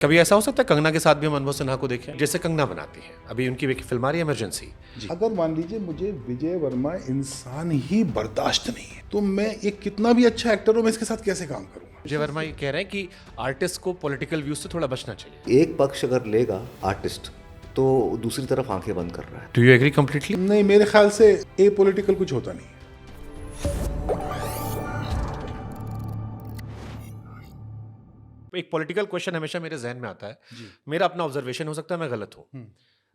कभी ऐसा हो सकता है कंगना के साथ भी हम अनुभव सिन्हा को देखें जैसे कंगना बनाती हैं। अभी उनकी एक फिल्म आ रही है इमरजेंसी। अगर मान लीजिए मुझे विजय वर्मा इंसान ही बर्दाश्त नहीं है तो मैं एक कितना भी अच्छा एक्टर हूं मैं इसके साथ कैसे काम करूंगा। विजय वर्मा ये कह रहे हैं कि आर्टिस्ट को पॉलिटिकल व्यूज से थोड़ा बचना चाहिए। एक पक्ष अगर लेगा आर्टिस्ट तो दूसरी तरफ आंखें बंद कर रहा है। Do you agree completely? नहीं, मेरे ख्याल से ए पॉलिटिकल कुछ होता नहीं है। एक पॉलिटिकल क्वेश्चन हमेशा मेरे जहन में आता है। मेरा अपना ऑब्जर्वेशन हो सकता है, मैं गलत हूँ।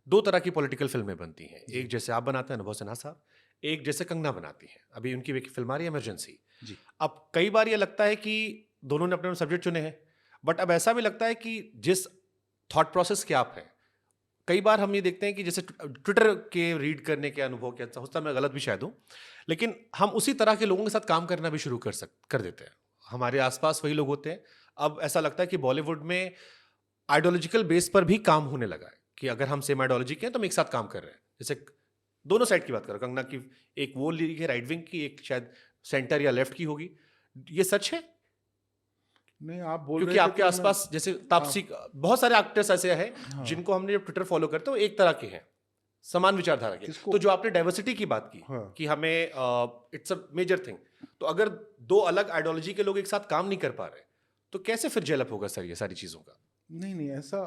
दो तरह की पॉलिटिकल फिल्में बनती हैं, एक जैसे आप बनाते हैं अनुभव सिन्हा साहब, एक जैसे कंगना बनाती हैं। अभी उनकी एक फिल्म आ रही है इमरजेंसी। अब कई बार ये लगता है कि दोनों ने अपने सब्जेक्ट चुने हैं, बट अब ऐसा भी लगता है कि जिस थॉट प्रोसेस के आप हैं, कई बार हम ये देखते हैं कि जैसे ट्विटर के रीड करने के अनुभव के हो सकता है मैं गलत भी शायद हूँ, लेकिन हम उसी तरह के लोगों के साथ काम करना भी शुरू कर देते हैं। हमारे आसपास वही लोग होते हैं। अब ऐसा लगता है कि बॉलीवुड में आइडियोलॉजिकल बेस पर भी काम होने लगा है कि अगर हम सेम आइडियोलॉजी के हैं तो हम एक साथ काम कर रहे हैं। जैसे दोनों साइड की बात करो, कंगना की एक वो लीग है राइट विंग की, एक शायद सेंटर या लेफ्ट की होगी। ये सच है? नहीं, आप बोल क्योंकि रहे थे आपके तो आसपास जैसे तापसी, बहुत सारे एक्टर्स ऐसे हैं जिनको हमने जब ट्विटर फॉलो करते हैं वो एक तरह के हैं, समान विचारधारा के। तो जो आपने डाइवर्सिटी की बात की कि हमें इट्स अ मेजर थिंग, तो अगर दो अलग आइडियोलॉजी के लोग एक साथ काम नहीं कर पा रहे तो कैसे फिर जेल अप होगा सर ये सारी चीजों का? नहीं ऐसा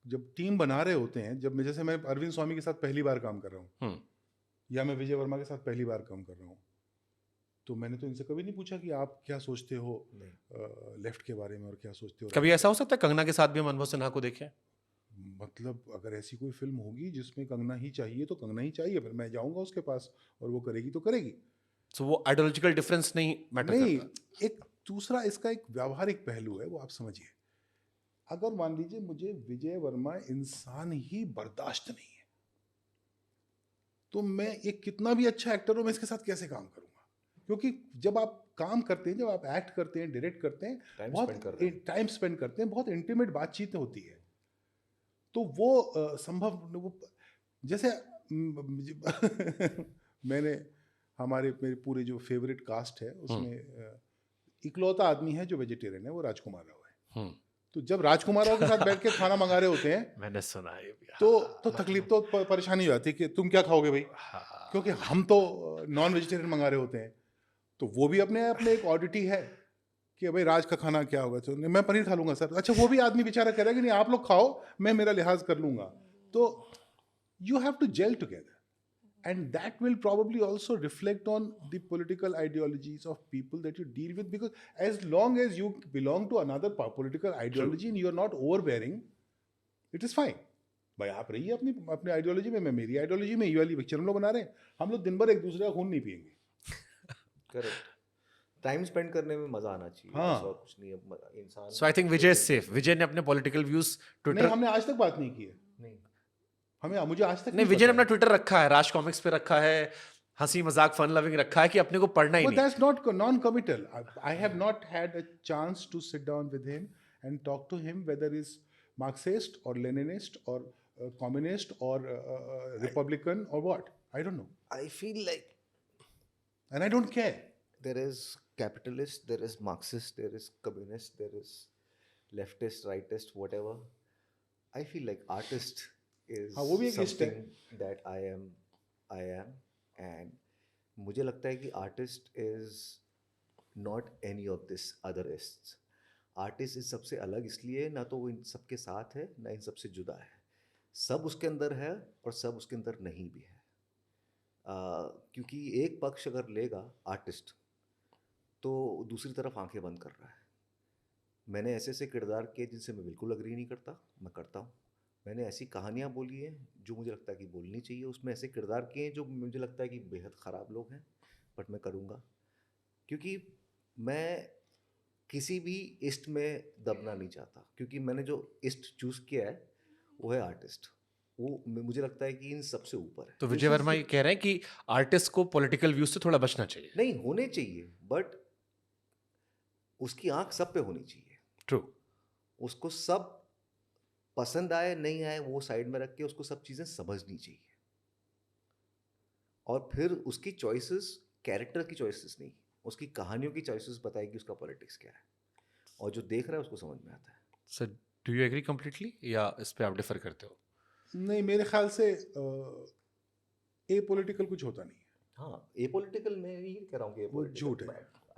जब टीम बना रहे होते हैं, जब जैसे मैं अरविंद स्वामी के साथ पहली बार काम कर रहा हूँ या मैं विजय वर्मा के साथ पहली बार काम कर रहा हूँ, तो मैंने तो इनसे कभी नहीं पूछा कि आप क्या सोचते हो लेफ्ट के बारे में और क्या सोचते हो। कभी ऐसा हो सकता है कंगना के साथ भी हम अनुभव सिन्हा को देखें? मतलब अगर ऐसी कोई फिल्म होगी जिसमें कंगना ही चाहिए तो कंगना ही चाहिए, फिर मैं जाऊंगा उसके पास और वो करेगी तो करेगी। तो वो आइडियोलॉजिकल डिफरेंस नहीं मैटर नहीं, करता। एक दूसरा इसका एक व्यावहारिक पहलू है, वो आप समझिए। अगर मान लीजिए मुझे विजय वर्मा इंसान ही बर्दाश्त नहीं है तो मैं एक कितना भी अच्छा एक्टर हूं मैं इसके साथ कैसे काम करूंगा। क्योंकि जब आप काम करते हैं, जब आप एक्ट करते हैं, डायरेक्ट करते हैं, बहुत टाइम स्पेंड करते हैं, बहुत इंटीमेट बातचीत होती है, तो वो संभव वो जैसे मैंने मेरे पूरे जो फेवरेट कास्ट है उसमें इकलौता आदमी है जो वेजिटेरियन है, वो राजकुमार राव है। तो जब राजकुमार राव के साथ बैठ के खाना मंगा रहे होते हैं मैंने सुना है तो तकलीफ तो परेशानी हो जाती है कि तुम क्या खाओगे भाई, क्योंकि हम तो नॉन वेजिटेरियन मंगा रहे होते हैं। तो वो भी अपने अपने एक ऑडिटी है कि भाई राज का खाना क्या होगा, तो मैं पनीर खा लूंगा सर। अच्छा, वो भी आदमी बेचारा कह रहा है कि नहीं आप लोग खाओ, मैं मेरा लिहाज कर लूंगा। तो you have to gel together, and that will probably also reflect on the political ideologies of people that you deal with, because as long as you belong to another political ideology and you are not overbearing, it is fine। भाई आप रहिए अपनी अपनी ideology में, मैं मेरी ideology में, ये वाली पिक्चर हम लोग बना रहे हैं, हम लोग दिन भर एक दूसरे का खून नहीं पियेंगे। करेक्ट, टाइम स्पेंड करने में मजा आना चाहिए। हाँ। और कुछ नहीं है इंसान। So I think Vijay is safe. Vijay ने अपने पॉलिटिकल व्यूज ट्विटर नहीं, हमने आज तक बात नहीं की है। नहीं, हमें मुझे आज तक नहीं, विजय ने अपना ट्विटर रखा है, राज कॉमिक्स पे रखा है, हंसी मजाक फन लविंग रखा है कि अपने को पढ़ना ही But नहीं। that's not non-committal. I have not had a chance to sit down with him and talk to him whether he's Marxist or Leninist or communist or Republican or what. I don't know. I feel like And I don't care. there is capitalist, there is Marxist, there is communist, there is leftist, rightist, whatever. I feel like artist is हाँ, वो भी एक list है। something that I am, and मुझे लगता है कि artist is not any of this other ists. Artist इस सबसे अलग इसलिए, ना तो वो इन सबके साथ है ना इन सबसे जुदा है। सब उसके अंदर है और सब उसके अंदर नहीं भी है। क्योंकि एक पक्ष अगर लेगा आर्टिस्ट तो दूसरी तरफ आंखें बंद कर रहा है। मैंने ऐसे ऐसे किरदार किए जिनसे मैं बिल्कुल अग्री नहीं करता, मैं करता हूँ। मैंने ऐसी कहानियाँ बोली हैं जो मुझे लगता है कि बोलनी चाहिए, उसमें ऐसे किरदार किए हैं जो मुझे लगता है कि बेहद ख़राब लोग हैं, बट मैं करूँगा। क्योंकि मैं किसी भी इस्ट में दबना नहीं चाहता, क्योंकि मैंने जो इस्ट चूज़ किया है वो है आर्टिस्ट। वो मुझे लगता है कि इन सबसे ऊपर है। तो विजय वर्मा ये कह रहे हैं कि आर्टिस्ट को पॉलिटिकल व्यूज से थोड़ा बचना चाहिए। नहीं, होने चाहिए, बट उसकी आंख सब पे होनी चाहिए। ट्रू। उसको सब पसंद आए नहीं आए वो साइड में रख के उसको सब चीज़ें समझनी चाहिए, और फिर उसकी चॉइसेस कैरेक्टर की चॉइसेस नहीं, उसकी कहानियों की चॉइसेस बताएगी उसका पॉलिटिक्स क्या है, और जो देख रहा है उसको समझ में आता है। Sir do you agree completely या इस पे आप डिफर करते हो? नहीं, मेरे ख्याल से ए पॉलिटिकल कुछ होता नहीं है। हाँ, एपॉलिटिकल मैं यही कह रहा हूँ कि वो झूठ है।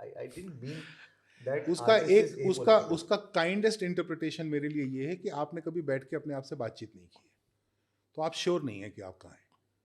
आई डिडंट मीन दैट उसका एक उसका काइंडेस्ट इंटरप्रिटेशन मेरे लिए ये है कि आपने कभी बैठ के अपने आप से बातचीत नहीं की है, तो आप श्योर नहीं है कि आप कहाँ हैं।